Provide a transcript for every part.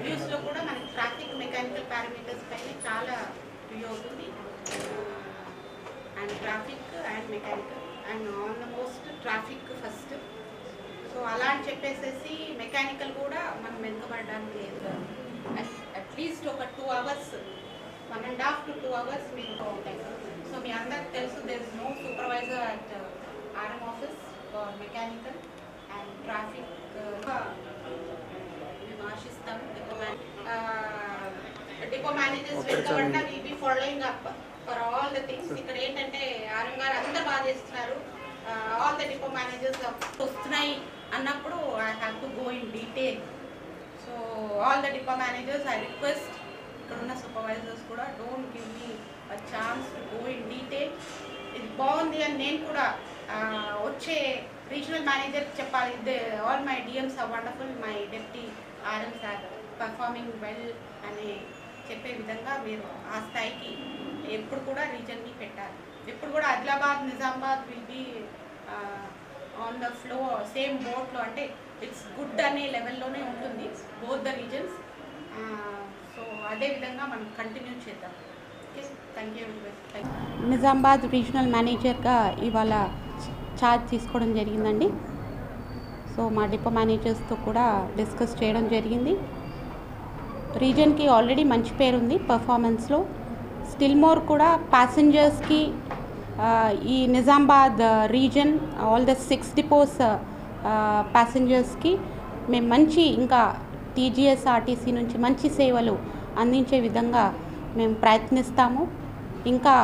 రివ్యూస్లో కూడా మనకి traffic mechanical parameters పైన చాలా రివ్యూ అవుతుంది. And traffic and mechanical and on the most traffic first. So అలా అని చెప్పేసేసి మెకానికల్ కూడా మనం వెనుకబడడానికి లేదు. అట్లీస్ట్ ఒక 2 hours 1.5 to 2 hours మీకు ఉంటాయి. సో మీ అందరికి తెలుసు there is no supervisor at RM office for mechanical and traffic. మేము ఆశిస్తాము డిపో మేనేజర్స్ వెనుకబడిన we be following up for all the things. ఇక్కడ ఏంటంటే RM గారు అందరు బాగా చేస్తున్నారు, ఆల్ ద డిపో మేనేజర్స్ వస్తున్నాయి అన్నప్పుడు I have to go in detail. So all the depot managers I request, ఇక్కడ ఉన్న సూపర్వైజర్స్ కూడా don't give me a chance to go in detail. ఇది బాగుంది అని నేను కూడా వచ్చే రీజనల్ మేనేజర్కి చెప్పాలి, all my DMs are wonderful, my deputy RMs are performing well అని చెప్పే విధంగా మీరు ఆ స్థాయికి ఎప్పుడు కూడా రీజన్ని పెట్టాలి. ఎప్పుడు కూడా Adilabad Nizamabad will be on the flow same బోట్లో, అంటే ఇట్స్ గుడ్ అనే లెవెల్లోనే ఉంటుంది బోత్ ద రీజన్స్. సో అదేవిధంగా మనం కంటిన్యూ చేద్దాం. Okay, thank you. Nizamabad regional మేనేజర్గా ఇవాళ ఛార్జ్ తీసుకోవడం జరిగిందండి. సో మా డిపో మేనేజర్స్తో కూడా డిస్కస్ చేయడం జరిగింది. రీజన్కి ఆల్రెడీ మంచి పేరు ఉంది పర్ఫార్మెన్స్లో. స్టిల్ మోర్ కూడా ప్యాసింజర్స్కి ఈ Nizamabad region all the 6 depots ప్యాసింజర్స్కి మేము మంచి ఇంకా TGS RTC నుంచి మంచి సేవలు అందించే విధంగా మేము ప్రయత్నిస్తాము. ఇంకా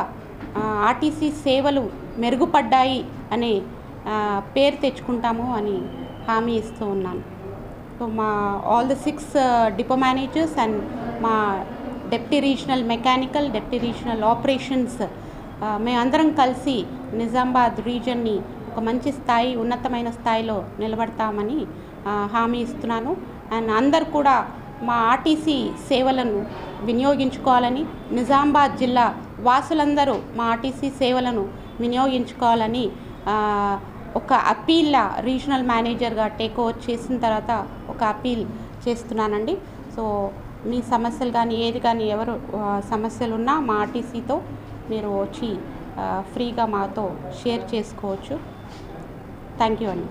RTC సేవలు మెరుగుపడ్డాయి అనే పేరు తెచ్చుకుంటాము అని హామీ ఇస్తూ ఉన్నాను. సో మా all the 6 depot managers and మా deputy regional mechanical, deputy regional operations మేమందరం కలిసి నిజామాబాద్ రీజన్ని ఒక మంచి స్థాయి, ఉన్నతమైన స్థాయిలో నిలబడతామని హామీ ఇస్తున్నాను. అండ్ అందరు కూడా మా RTC సేవలను వినియోగించుకోవాలని, నిజామాబాద్ జిల్లా వాసులందరూ మా RTC సేవలను వినియోగించుకోవాలని ఒక అపీల్ రీజనల్ మేనేజర్గా టేక్ ఓవర్ చేసిన తర్వాత ఒక అపీల్ చేస్తున్నానండి. సో మీ సమస్యలు కానీ ఏది కానీ ఎవరు సమస్యలు ఉన్నా మా RTCతో మీరు వచ్చి ఫ్రీగా మాతో షేర్ చేసుకోవచ్చు. థ్యాంక్ యూ అండి.